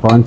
5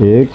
1,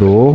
2